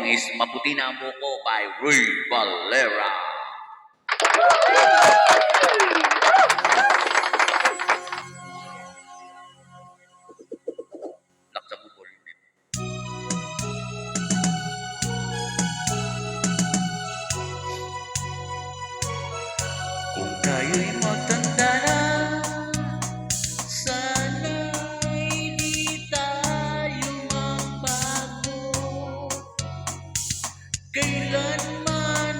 is Maputi na ang Buko by Ray Valera. Nagsabukol. Kung kayo'y matanda na, sana'y di tayo magbago. Kailanman,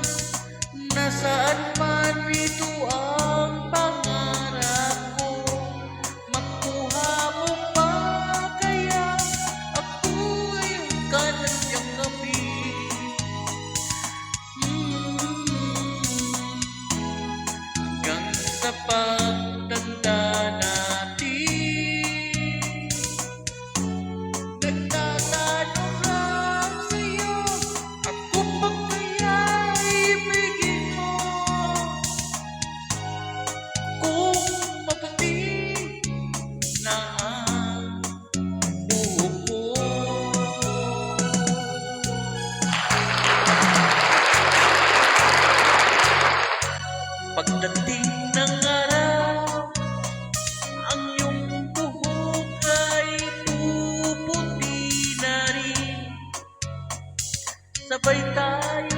nasaan man rito ang pangarap ko. Makuha mo pa kaya ako ngayong kanyang gabi. Hanggang sa pagtanda natin, nagtatanong lang sa'yo, ako pa kaya ibigin mo? Kung maputi na ang buhok ko. Pagdating ng araw, ang iyong buhok ay puputi na rin. Sabay tayo